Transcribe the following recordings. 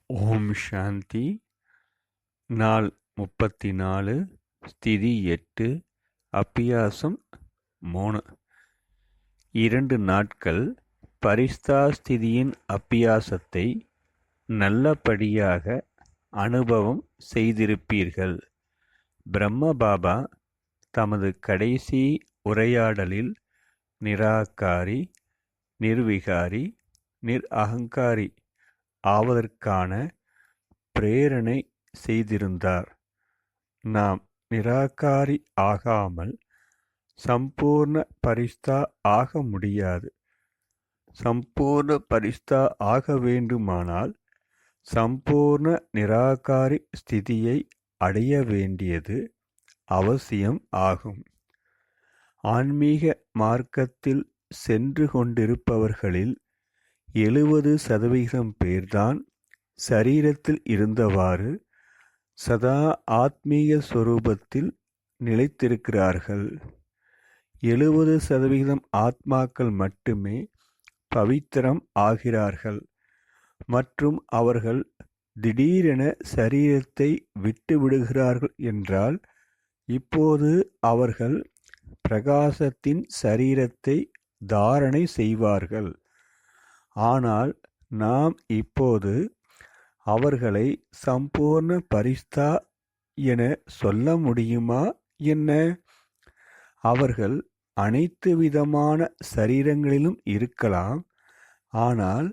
ஓம் சாந்தி. நாள் 34, ஸ்திதி 8, அபியாசம் 3. 2 நாட்கள் பரிஸ்தா ஸ்திதியின் அபியாசத்தை நல்லபடியாக அனுபவம் செய்திருப்பீர்கள். பிரம்ம பாபா தமது கடைசி உரையாடலில் நிராகாரி, நிர்விகாரி, அகங்காரி ஆவதற்கான பிரேரணை செய்திருந்தார். நாம் நிராகாரி ஆகாமல் சம்பூர்ண பரிஸ்தா ஆக முடியாது. சம்பூர்ண பரிஸ்தா ஆக வேண்டுமானால் சம்பூர்ண நிராகாரி ஸ்திதியை அடைய வேண்டியது அவசியம் ஆகும். ஆன்மீக மார்க்கத்தில் சென்று கொண்டிருப்பவர்களில் 70% பேர்தான் சரீரத்தில் இருந்தவாறு சதா ஆத்மீக ஸ்வரூபத்தில் நிலைத்திருக்கிறார்கள். 70% ஆத்மாக்கள் மட்டுமே பவித்திரம் ஆகிறார்கள் மற்றும் அவர்கள் திடீரென சரீரத்தை விட்டு விடுகிறார்கள் என்றால் இப்போது அவர்கள் பிரகாசத்தின் சரீரத்தை தாரணை செய்வார்கள். ஆனால் நாம் இப்போது அவர்களை சம்பூர்ண பரிஸ்தா என சொல்ல முடியுமா என்ன? அவர்கள் அனைத்து விதமான சரீரங்களிலும் இருக்கலாம். ஆனால்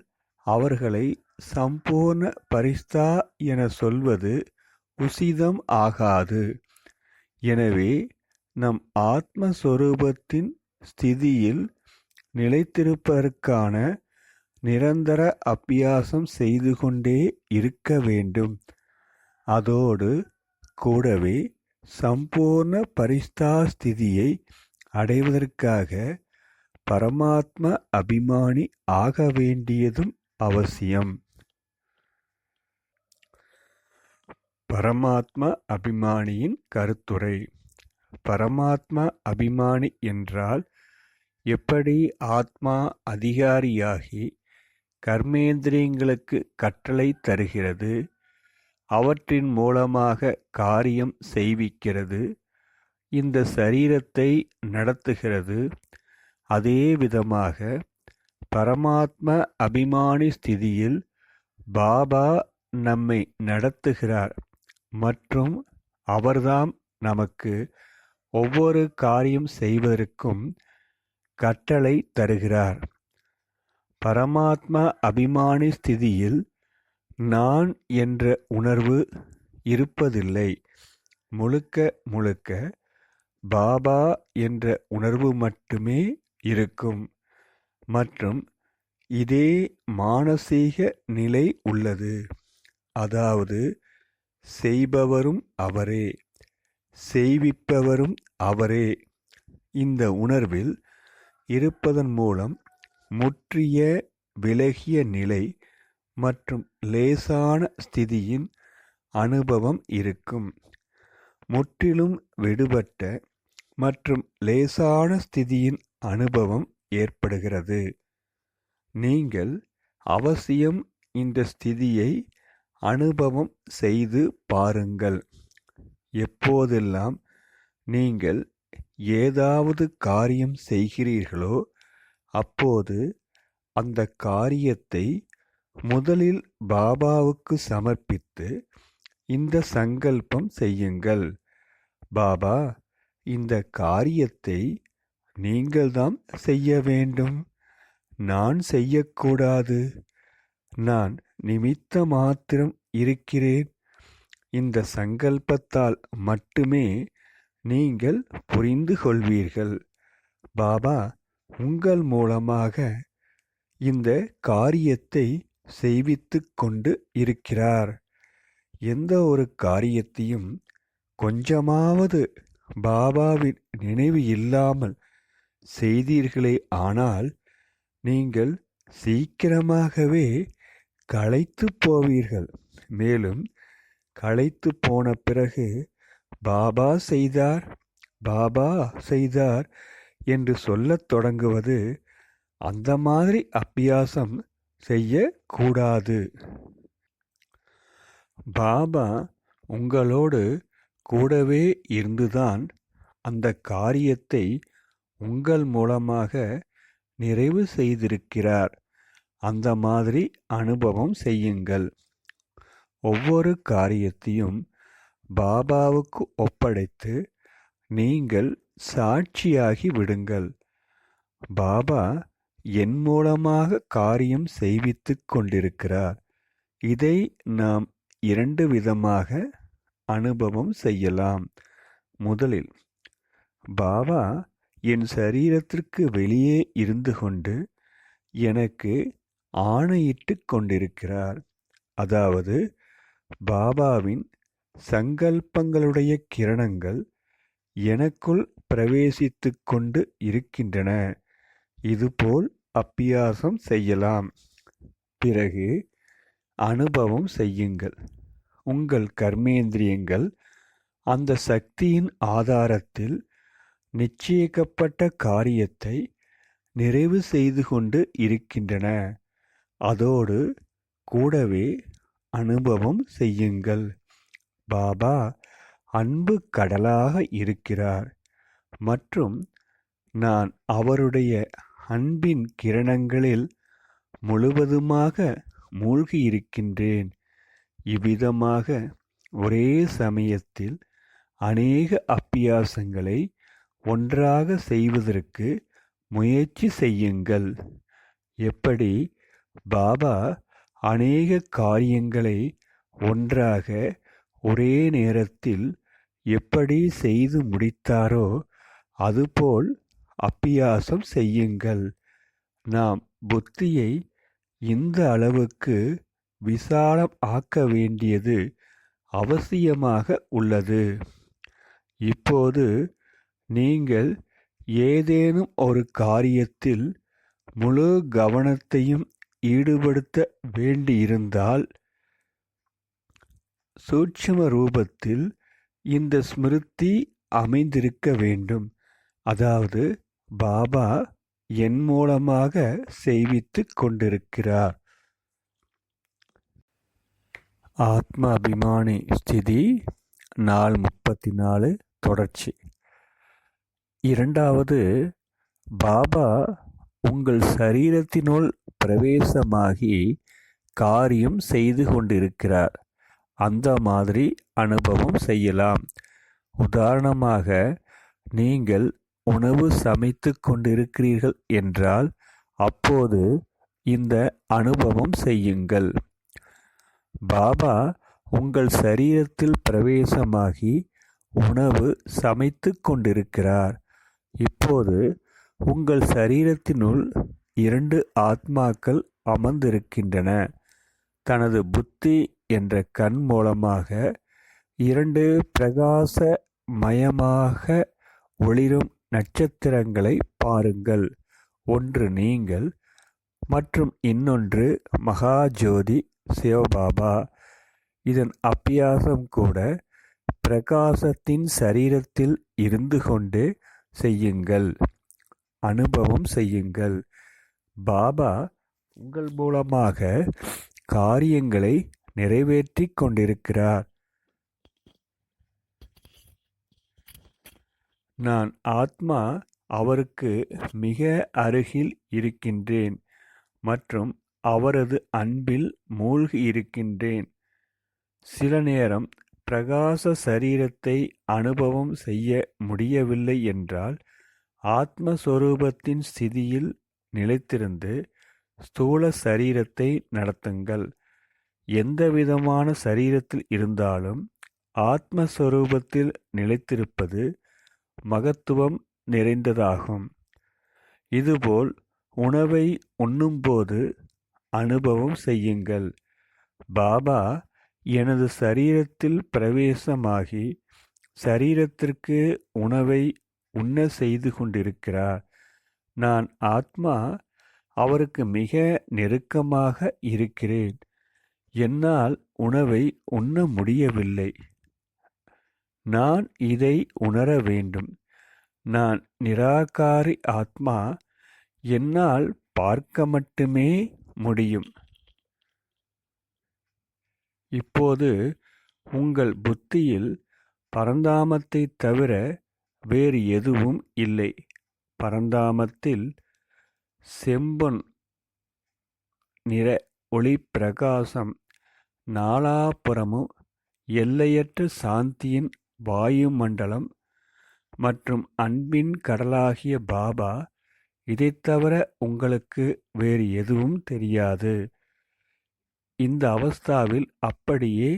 அவர்களை சம்பூர்ண பரிஸ்தா என சொல்வது உசிதம் ஆகாது. எனவே நம் ஆத்மஸ்வரூபத்தின் ஸ்திதியில் நிலைத்திருப்பதற்கான நிரந்தர அபியாசம் செய்து கொண்டே இருக்க வேண்டும். அதோடு கூடவே சம்பூர்ண பரிஸ்தா ஸ்திதியை அடைவதற்காக பரமாத்ம அபிமானி ஆக வேண்டியதும் அவசியம். பரமாத்ம அபிமானியின் கருத்துரை. பரமாத்ம அபிமானி என்றால் எப்படி ஆத்மா அதிகாரியாகி கர்மேந்திரியங்களுக்கு கட்டளை தருகிறது, அவற்றின் மூலமாக காரியம் செய்விக்கிறது, இந்த சரீரத்தை நடத்துகிறது, அதே விதமாக பரமாத்ம அபிமானி ஸ்திதியில் பாபா நம்மை நடத்துகிறார் மற்றும் அவர்தாம் நமக்கு ஒவ்வொரு காரியம் செய்வதற்கும் கட்டளை தருகிறார். பரமாத்மா அபிமானி ஸ்திதியில் நான் என்ற உணர்வு இருப்பதில்லை. முழுக்க முழுக்க பாபா என்ற உணர்வு மட்டுமே இருக்கும் மற்றும் இதே மானசீக நிலை உள்ளது. அதாவது செய்பவரும் அவரே, செய்விப்பவரும் அவரே. இந்த உணர்வில் இருப்பதன் மூலம் முற்றிய விலகிய நிலை மற்றும் லேசான ஸ்திதியின் அனுபவம் இருக்கும். முற்றிலும் விடுபட்ட மற்றும் லேசான ஸ்திதியின் அனுபவம் ஏற்படுகிறது. நீங்கள் அவசியம் இந்த ஸ்திதியை அனுபவம் செய்து பாருங்கள். எப்போதெல்லாம் நீங்கள் ஏதாவது காரியம் செய்கிறீர்களோ அப்போது அந்த காரியத்தை முதலில் பாபாவுக்கு சமர்ப்பித்து இந்த சங்கல்பம் செய்யுங்கள். பாபா, இந்த காரியத்தை நீங்கள்தான் செய்ய வேண்டும், நான் செய்யக்கூடாது. நான் நிமித்த மாத்திரம் இருக்கிறேன். இந்த சங்கல்பத்தால் மட்டுமே நீங்கள் புரிந்து கொள்வீர்கள். பாபா உங்கள் மூலமாக இந்த காரியத்தை செய்வித்து கொண்டு இருக்கிறார். எந்த ஒரு காரியத்தையும் கொஞ்சமாவது பாபாவின் நினைவு இல்லாமல் செய்தீர்களே ஆனால் நீங்கள் சீக்கிரமாகவே களைத்து போவீர்கள். மேலும் களைத்து போன பிறகு பாபா செய்தார், பாபா செய்தார் என்று சொல்லத் தொடங்குவது அந்த மாதிரி அபியாசம் செய்யக்கூடாது. பாபா உங்களோடு கூடவே இருந்துதான் அந்த காரியத்தை உங்கள் மூலமாக நிறைவு செய்திருக்கிறார். அந்த மாதிரி அனுபவம் செய்யுங்கள். ஒவ்வொரு காரியத்தையும் பாபாவுக்கு ஒப்படைத்து நீங்கள் சாட்சியாகி விடுங்கள். பாபா என் மூலமாக காரியம் செய்வித்துக் கொண்டிருக்கிறார். இதை நாம் 2 விதமாக அனுபவம் செய்யலாம். முதலில், பாபா என் சரீரத்திற்கு வெளியே இருந்து கொண்டு எனக்கு ஆணையிட்டு கொண்டிருக்கிறார். அதாவது பாபாவின் சங்கல்பங்களுடைய கிரணங்கள் எனக்குள் பிரவேசித்து கொண்டு இருக்கின்றன. இதுபோல் அபியாசம் செய்யலாம். பிறகு அனுபவம் செய்யுங்கள். உங்கள் கர்மேந்திரியங்கள் அந்த சக்தியின் ஆதாரத்தில் நிச்சயிக்கப்பட்ட காரியத்தை நிறைவு செய்து கொண்டு இருக்கின்றன. அதோடு கூடவே அனுபவம் செய்யுங்கள். பாபா அன்பு கடலாக இருக்கிறார் மற்றும் நான் அவருடைய அன்பின் கிரணங்களில் முழுவதுமாக மூழ்கியிருக்கின்றேன். இவ்விதமாக ஒரே சமயத்தில் அநேக அபியாசங்களை ஒன்றாக செய்வதற்கு முயற்சி செய்யுங்கள். எப்படி பாபா அநேக காரியங்களை ஒன்றாக ஒரே நேரத்தில் எப்படி செய்து முடித்தாரோ அதுபோல் அபியாசம் செய்யுங்கள். நாம் புத்தியை இந்த அளவுக்கு விசாலம் ஆக்க வேண்டியது அவசியமாக உள்ளது. இப்போது நீங்கள் ஏதேனும் ஒரு காரியத்தில் முழு கவனத்தையும் ஈடுபடுத்த வேண்டியிருந்தால் சூட்சும ரூபத்தில் இந்த ஸ்மிருதி அமைந்திருக்க வேண்டும். அதாவது பாபா என் மூலமாக செய்வித்துக் கொண்டிருக்கிறார். ஆத்ம அபிமானி ஸ்திதி நாள் 34 தொடர்ச்சி. இரண்டாவது, பாபா உங்கள் சரீரத்தினுள் பிரவேசமாகி காரியம் செய்து கொண்டிருக்கிறார். அந்த மாதிரி அனுபவம் செய்யலாம். உதாரணமாக, நீங்கள் உணவு சமைத்து கொண்டிருக்கிறீர்கள் என்றால் அப்போது இந்த அனுபவம் செய்யுங்கள். பாபா உங்கள் சரீரத்தில் பிரவேசமாகி உணவு சமைத்து கொண்டிருக்கிறார். இப்போது உங்கள் சரீரத்தினுள் 2 ஆத்மாக்கள் அமர்ந்திருக்கின்றன. தனது புத்தி என்ற கண் மூலமாக 2 பிரகாசமயமாக ஒளிரும் நட்சத்திரங்களை பாருங்கள். ஒன்று நீங்கள் மற்றும் இன்னொன்று மகாஜோதி சிவபாபா. இதன் அபியாசம் கூட பிரகாசத்தின் சரீரத்தில் இருந்து கொண்டு செய்யுங்கள். அனுபவம் செய்யுங்கள். பாபா உங்கள் மூலமாக காரியங்களை நிறைவேற்றிக் கொண்டிருக்கிறார். நான் ஆத்மா அவருக்கு மிக அருகில் இருக்கின்றேன் மற்றும் அவரது அன்பில் மூழ்கி இருக்கின்றேன். சில நேரம் பிரகாச சரீரத்தை அனுபவம் செய்ய முடியவில்லை என்றால் ஆத்மஸ்வரூபத்தின் ஸ்திதியில் நிலைத்திருந்து ஸ்தூல சரீரத்தை நடத்துங்கள். எந்தவிதமான சரீரத்தில் இருந்தாலும் ஆத்மஸ்வரூபத்தில் நிலைத்திருப்பது மகத்துவம் நிறைந்ததாகும். இதுபோல் உணவை உண்ணும்போது அனுபவம் செய்யுங்கள். பாபா எனது சரீரத்தில் பிரவேசமாகி சரீரத்திற்கு உணவை உண்ண செய்து கொண்டிருக்கிறார். நான் ஆத்மா அவருக்கு மிக நெருக்கமாக இருக்கிறேன். என்னால் உணவை உண்ண முடியவில்லை. நான் இதை உணர வேண்டும். நான் நிராகாரி ஆத்மா. என்னால் பார்க்க மட்டுமே முடியும். இப்போது உங்கள் புத்தியில் பரந்தாமத்தைத் தவிர வேறு எதுவும் இல்லை. பரந்தாமத்தில் செம்பொன் நிற ஒளிப்பிரகாசம் நாலாபுறமும் எல்லையற்ற சாந்தியின் வாயுமண்டலம் மற்றும் அன்பின் கடலாகிய பாபா. இதைத் தவிர உங்களுக்கு வேறு எதுவும் தெரியாது. இந்த அவஸ்தாவில் அப்படியே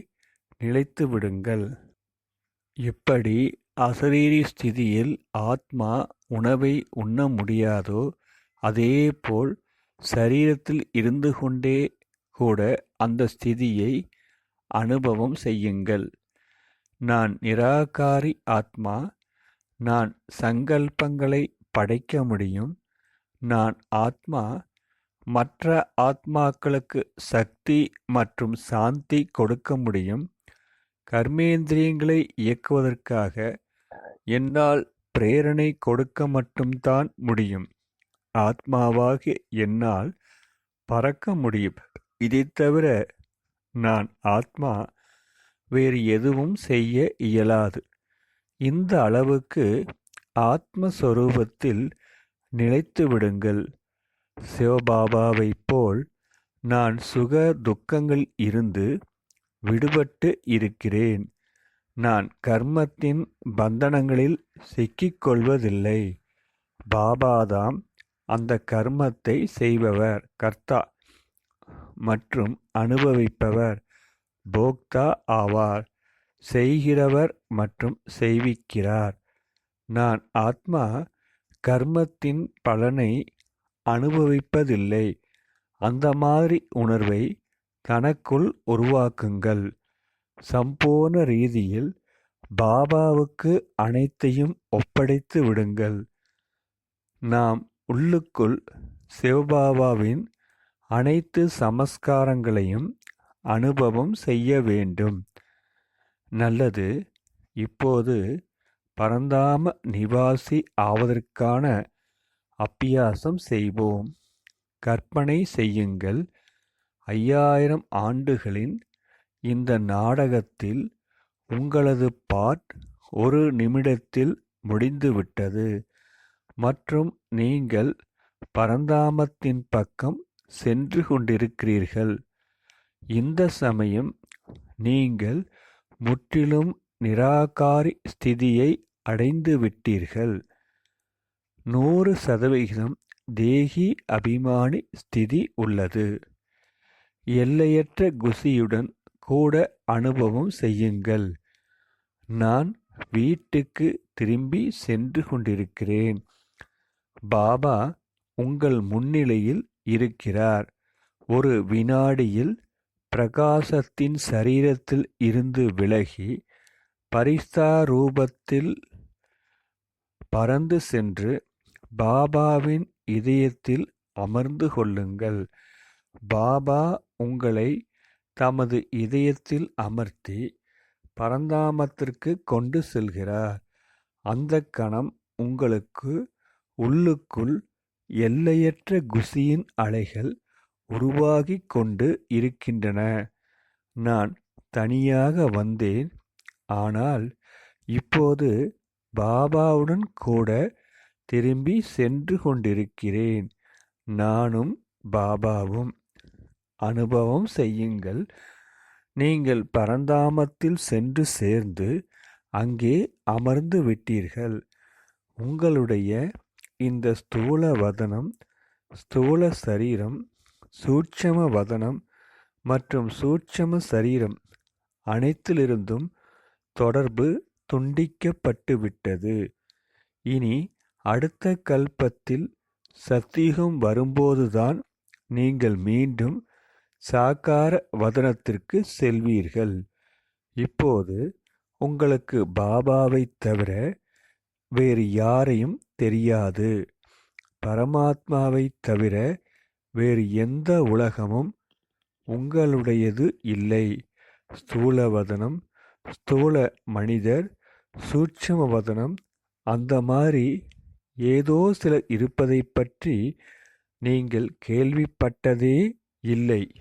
நிலைத்து விடுங்கள். எப்படி அசரீரி ஸ்திதியில் ஆத்மா உணவை உண்ண முடியாதோ அதேபோல் சரீரத்தில் இருந்து கொண்டே கூட அந்த ஸ்திதியை அனுபவம் செய்யுங்கள். நான் நிராகாரி ஆத்மா. நான் சங்கல்பங்களை படைக்க முடியும். நான் ஆத்மா. மற்ற ஆத்மாக்களுக்கு சக்தி மற்றும் சாந்தி கொடுக்க முடியும். கர்மேந்திரியங்களை இயக்குவதற்காக என்னால் பிரேரணை கொடுக்க மட்டும்தான் முடியும். ஆத்மாவாகிய என்னால் பறக்க முடியும். இதைத் தவிர நான் ஆத்மா. வேறு எதுவும் செய்ய இயலாது. இந்த அளவுக்கு ஆத்மஸ்வரூபத்தில் நிலைத்து விடுங்கள். சிவபாபாவைப் போல் நான் சுக துக்கங்கள் இருந்து விடுபட்டு இருக்கிறேன். நான் கர்மத்தின் பந்தனங்களில் சிக்கிக்கொள்வதில்லை. பாபாதாம் அந்த கர்மத்தை செய்பவர், கர்த்தா மற்றும் அனுபவிப்பவர், போக்தா ஆவார். செய்கிறவர் மற்றும் செய்விக்கிறார். நான் ஆத்மா. கர்மத்தின் பலனை அனுபவிப்பதில்லை. அந்த மாதிரி உணர்வை தனக்குள் உருவாக்குங்கள். சம்பூர்ண ரீதியில் பாபாவுக்கு அனைத்தையும் ஒப்படைத்து விடுங்கள். நாம் உள்ளுக்குள் சிவபாபாவின் அனைத்து சமஸ்காரங்களையும் அனுபவம் செய்ய வேண்டும். நல்லது. இப்போது பரந்தாம நிவாசி ஆவதற்கான அபியாசம் செய்வோம். கற்பனை செய்யுங்கள். 5000 ஆண்டுகளின் இந்த நாடகத்தில் உங்களது பார்ட் ஒரு நிமிடத்தில் முடிந்துவிட்டது மற்றும் நீங்கள் பரந்தாமத்தின் பக்கம் சென்று கொண்டிருக்கிறீர்கள். இந்த சமயம் நீங்கள் முற்றிலும் நிராகாரி ஸ்திதியை அடைந்து விட்டீர்கள். 100% தேகி அபிமானி ஸ்திதி உள்ளது. எல்லையற்ற குசியுடன் கூட அனுபவம் செய்யுங்கள். நான் வீட்டுக்கு திரும்பி சென்று கொண்டிருக்கிறேன். பாபா உங்கள் முன்னிலையில் இருக்கிறார். ஒரு வினாடியில் பிரகாசத்தின் சரீரத்தில் இருந்து விலகி பரிஸ்தா ரூபத்தில் பறந்து சென்று பாபாவின் இதயத்தில் அமர்ந்து கொள்ளுங்கள். பாபா உங்களை தமது இதயத்தில் அமர்த்தி பரந்தாமத்திற்கு கொண்டு செல்கிறார். அந்த கணம் உங்களுக்கு உள்ளுக்குள் எல்லையற்ற குசியின் அலைகள் உருவாகிக் கொண்டு இருக்கின்றன. நான் தனியாக வந்தேன். ஆனால் இப்போது பாபாவுடன் கூட திரும்பி சென்று கொண்டிருக்கிறேன். நானும் பாபாவும். அனுபவம் செய்யுங்கள். நீங்கள் பரந்தாமத்தில் சென்று சேர்ந்து அங்கே அமர்ந்து விட்டீர்கள். உங்களுடைய இந்த ஸ்தூல வதனம், ஸ்தூல சரீரம், சூட்சம வதனம் மற்றும் சூட்சம சரீரம் அனைத்திலிருந்தும் தொடர்பு துண்டிக்கப்பட்டுவிட்டது. இனி அடுத்த கல்பத்தில் சத்தியுகம் வரும்போதுதான் நீங்கள் மீண்டும் சாகார வதனத்திற்கு செல்வீர்கள். இப்போது உங்களுக்கு பாபாவைத் தவிர வேறு யாரையும் தெரியாது. பரமாத்மாவைத் தவிர வேறு எந்த உலகமும் உங்களுடையது இல்லை. ஸ்தூல வதனம், ஸ்தூல மனிதர், சூட்சும வதனம், அந்த மாதிரி ஏதோ சிலர் இருப்பதைப் பற்றி நீங்கள் கேள்விப்பட்டதே இல்லை.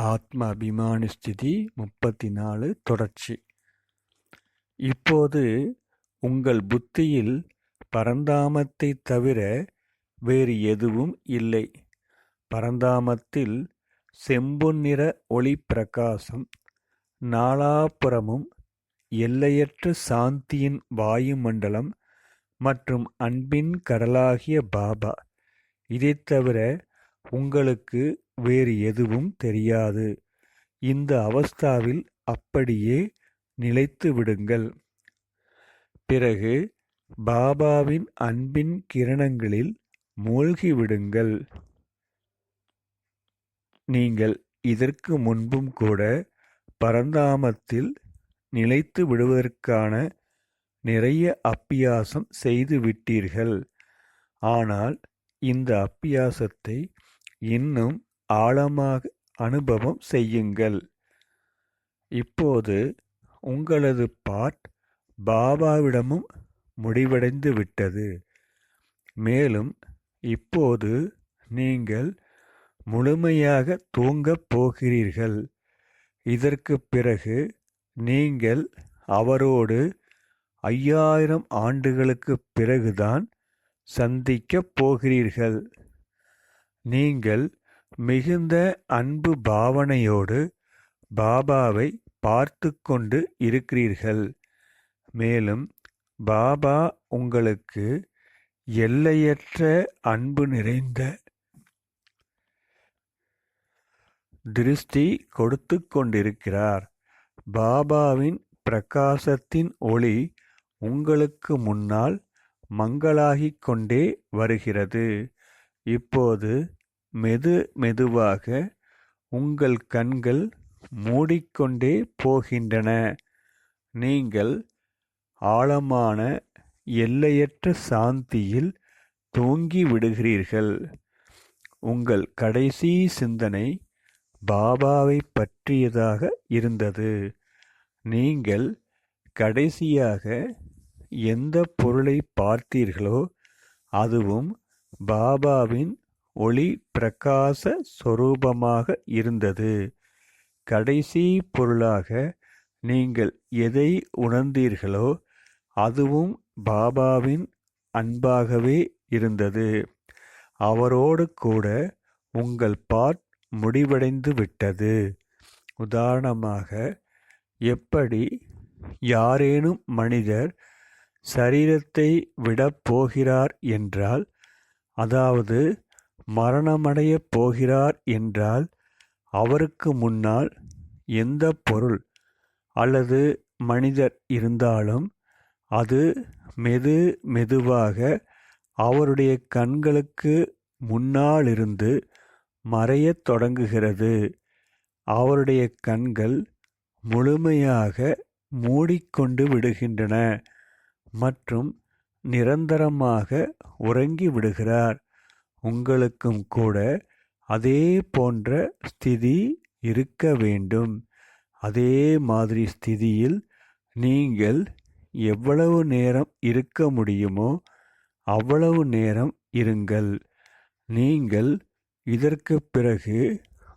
ஆத்ம அபிமானி ஸ்திதி 34 தொடர்ச்சி. இப்போது உங்கள் புத்தியில் பரந்தாமத்தை தவிர வேறு எதுவும் இல்லை. பரந்தாமத்தில் செம்பொன் நிற ஒளி பிரகாசம், நாலாபுறமும் எல்லையற்ற சாந்தியின் வாயுமண்டலம் மற்றும் அன்பின் கடலாகிய பாபா. இதைத் தவிர உங்களுக்கு வேறு எதுவும் தெரியாது. இந்த அவஸ்தாவில் அப்படியே நிலைத்து விடுங்கள். பிறகு பாபாவின் அன்பின் கிரணங்களில் மூழ்கி விடுங்கள். நீங்கள் இதற்கு முன்பும் கூட பரந்தாமத்தில் நிலைத்து விடுவதற்கான நிறைய அப்பியாசம் செய்து விட்டீர்கள். ஆனால் இந்த அப்பியாசத்தை இன்னும் ஆழமாக அனுபவம் செய்யுங்கள். இப்போது உங்களது பாட் பாபாவிடமும் முடிவடைந்து விட்டது. மேலும் இப்போது நீங்கள் முழுமையாக தூங்கப் போகிறீர்கள். இதற்கு பிறகு நீங்கள் அவரோடு 5000 ஆண்டுகளுக்கு பிறகுதான் சந்திக்கப் போகிறீர்கள். நீங்கள் மிகுந்த அன்பு பாவனையோடு பாபாவை பார்த்து கொண்டு இருக்கிறீர்கள். மேலும் பாபா உங்களுக்கு எல்லையற்ற அன்பு நிறைந்த திருஷ்டி கொடுத்து கொண்டிருக்கிறார். பாபாவின் பிரகாசத்தின் ஒளி உங்களுக்கு முன்னால் மங்களாகிக் கொண்டே வருகிறது. இப்போது மெதுவாக உங்கள் கண்கள் மூடிக்கொண்டே போகின்றன. நீங்கள் ஆழமான எல்லையற்ற சாந்தியில் தூங்கி விடுகிறீர்கள். உங்கள் கடைசி சிந்தனை பாபாவை பற்றியதாக இருந்தது. நீங்கள் கடைசியாக எந்த பொருளை பார்த்தீர்களோ அதுவும் பாபாவின் ஒளி பிரகாச சொரூபமாக இருந்தது. கடைசி பொருளாக நீங்கள் எதை உணர்ந்தீர்களோ அதுவும் பாபாவின் அன்பாகவே இருந்தது. அவரோடு கூட உங்கள் பாட் முடிவடைந்து விட்டது. உதாரணமாக, எப்படி யாரேனும் மனிதர் சரீரத்தை விடப் போகிறார் என்றால், அதாவது மரணமடையப் போகிறார் என்றால், அவருக்கு முன்னால் எந்த பொருள் அல்லது மனிதர் இருந்தாலும் அது மெதுவாக அவருடைய கண்களுக்கு முன்னாலிருந்து மறையத் தொடங்குகிறது. அவருடைய கண்கள் முழுமையாக மூடிக்கொண்டு விடுகின்றன மற்றும் நிரந்தரமாக உறங்கி விடுகிறார். உங்களுக்கும் கூட அதே போன்ற ஸ்திதி இருக்க வேண்டும். அதே மாதிரி ஸ்திதியில் நீங்கள் எவ்வளவு நேரம் இருக்க முடியுமோ அவ்வளவு நேரம் இருங்கள். நீங்கள் இதற்கு பிறகு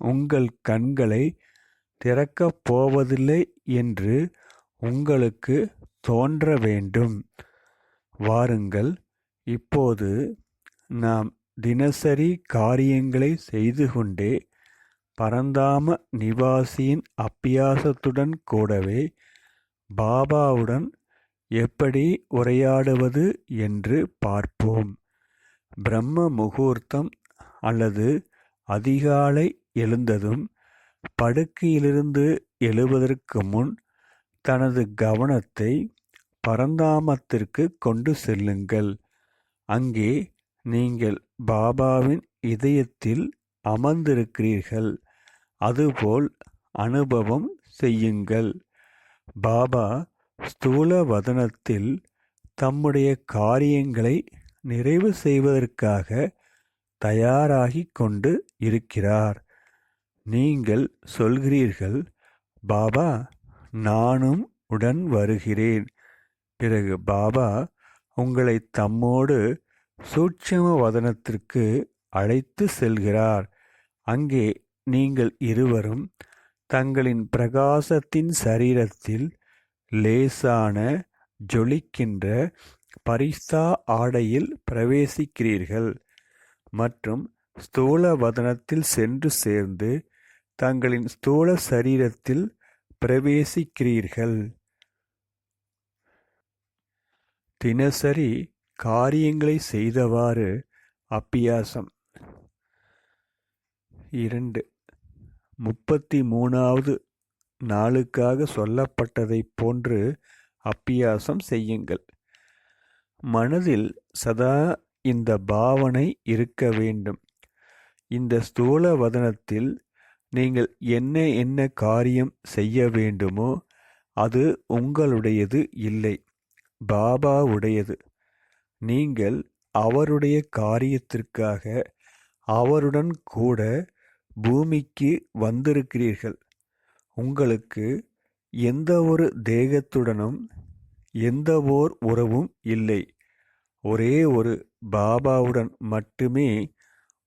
உங்கள் கண்களை திறக்கப் போவதில்லை என்று உங்களுக்கு தோன்ற வேண்டும். வாருங்கள், இப்போது நாம் தினசரி காரியங்களை செய்து கொண்டே பரந்தாம நிவாசியின் அப்பியாசத்துடன் கூடவே பாபாவுடன் எப்படி உரையாடுவது என்று பார்ப்போம். பிரம்ம முகூர்த்தம் அல்லது அதிகாலை எழுந்ததும் படுக்கையிலிருந்து எழுவதற்கு முன் தனது கவனத்தை பரந்தாமத்திற்கு கொண்டு செல்லுங்கள். அங்கே நீங்கள் பாபாவின் இதயத்தில் அமர்ந்திருக்கிறீர்கள். அதுபோல் அனுபவம் செய்யுங்கள். பாபா ஸ்தூல வதனத்தில் தம்முடைய காரியங்களை நிறைவு செய்வதற்காக தயாராகிக் கொண்டு இருக்கிறார். நீங்கள் சொல்கிறீர்கள், பாபா, நானும் உடன் வருகிறேன். பிறகு பாபா உங்களை தம்மோடு சூட்சும வதனத்திற்கு அழைத்து செல்கிறார். அங்கே நீங்கள் இருவரும் தங்களின் பிரகாசத்தின் சரீரத்தில் லேசான ஜொலிக்கின்ற பரிஸ்தா ஆடையில் பிரவேசிக்கிறீர்கள் மற்றும் ஸ்தூல வதனத்தில் சென்று சேர்ந்து தங்களின் ஸ்தூல சரீரத்தில் பிரவேசிக்கிறீர்கள். தினசரி காரியங்களை செய்தவாறு அப்பியாசம். 2. 33வது நாளுக்காக சொல்லப்பட்டதைப் போன்று அப்பியாசம் செய்யுங்கள். மனதில் சதா இந்த பாவனை இருக்க வேண்டும். இந்த ஸ்தூல வதனத்தில் நீங்கள் என்ன என்ன காரியம் செய்ய வேண்டுமோ அது உங்களுடையது இல்லை, பாபாவுடையது. நீங்கள் அவருடைய காரியத்திற்காக அவருடன் கூட பூமிக்கு வந்திருக்கிறீர்கள். உங்களுக்கு எந்த ஒரு தேகத்துடனும் எந்த ஓர் உறவும் இல்லை. ஒரே ஒரு பாபாவுடன் மட்டுமே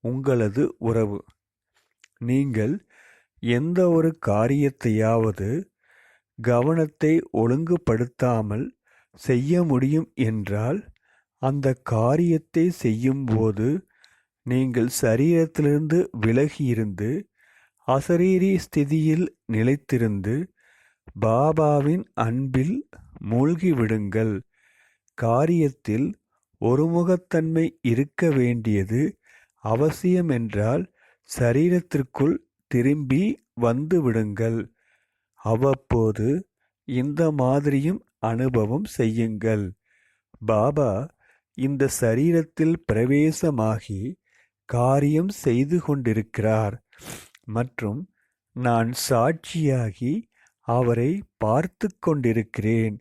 உங்களது உறவு. நீங்கள் எந்த ஒரு காரியத்தையாவது கவனத்தை ஒழுங்குபடுத்தாமல் செய்ய முடியும் என்றால் அந்த காரியத்தை செய்யும்போது நீங்கள் சரீரத்திலிருந்து விலகியிருந்து அசரீரி ஸ்திதியில் நிலைத்திருந்து பாபாவின் அன்பில் மூழ்கிவிடுங்கள். காரியத்தில் ஒருமுகத்தன்மை இருக்க வேண்டியது அவசியமென்றால் சரீரத்திற்குள் திரும்பி வந்து விடுங்கள். அவ்வப்போது இந்த மாதிரியும் அனுபவம் செய்யுங்கள். பாபா இந்த சரீரத்தில் பிரவேசமாகி காரியம் செய்து கொண்டிருக்கிறார் மற்றும் நான் சாட்சியாகி அவரை பார்த்து கொண்டிருக்கிறேன்.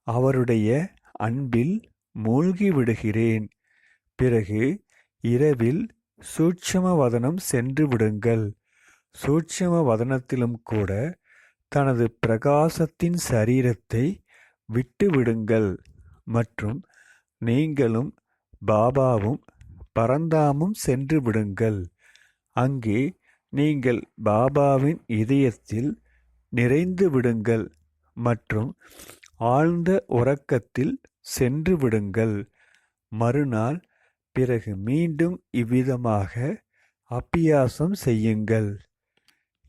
அவருடைய அன்பில் மூழ்கிவிடுகிறேன். பிறகு இரவில் சூட்சும வதனம் சென்று விடுங்கள். சூட்சும வதனத்திலும் கூட தனது பிரகாசத்தின் சரீரத்தை விட்டுவிடுங்கள் மற்றும் நீங்களும் பாபாவும் பரந்தாமும் சென்று விடுங்கள். அங்கே நீங்கள் பாபாவின் இதயத்தில் நிறைந்து விடுங்கள் மற்றும் ஆழ்ந்த உறக்கத்தில் சென்று விடுங்கள். மறுநாள் பிறகு மீண்டும் இவ்விதமாக அப்பியாசம் செய்யுங்கள்.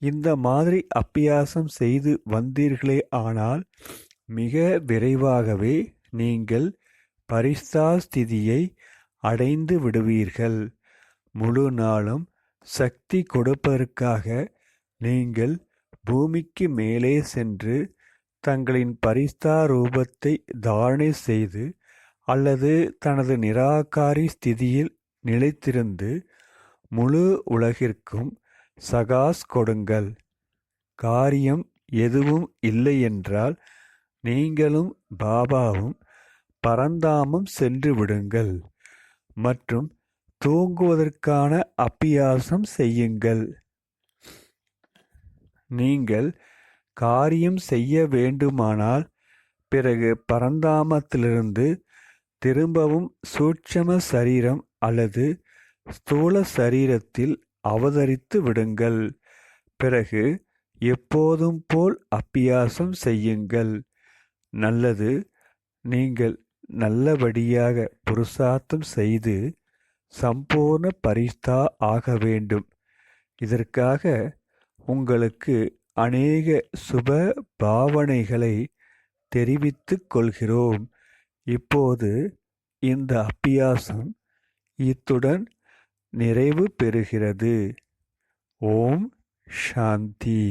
இந்த மாதிரி அப்பியாசம் செய்து வந்தீர்களே ஆனால் மிக விரைவாகவே நீங்கள் பரிஸ்தா ஸ்திதியை அடைந்து விடுவீர்கள். முழு நாளும் சக்தி கொடுப்பதற்காக நீங்கள் பூமிக்கு மேலே சென்று தங்களின் பரிஸ்தா ரூபத்தை தாரணை செய்து அல்லது தனது நிராகாரி ஸ்திதியில் நிலைத்திருந்து முழு உலகிற்கும் சகாஸ் கொடுங்கள். காரியம் எதுவும் இல்லையென்றால் நீங்களும் பாபாவும் பரந்தாமம் சென்று விடுங்கள் மற்றும் தூங்குவதற்கான அப்பியாசம் செய்யுங்கள். நீங்கள் காரியம் செய்ய வேண்டுமானால் பிறகு பரந்தாமத்திலிருந்து திரும்பவும் சூட்சும சரீரம் அல்லது ஸ்தூல சரீரத்தில் அவதரித்து விடுங்கள். பிறகு எப்போதும் போல் அப்பியாசம் செய்யுங்கள். நல்லது. நீங்கள் நல்லபடியாக புருஷார்த்தம் செய்து சம்பூர்ண பரிஸ்தா ஆக வேண்டும். இதற்காக உங்களுக்கு அநேக சுப பாவனைகளை தெரிவித்துக் கொள்கிறோம். இப்போது இந்த அப்பியாசம் இத்துடன் நிறைவு பெறுகிறது. ஓம் சாந்தி.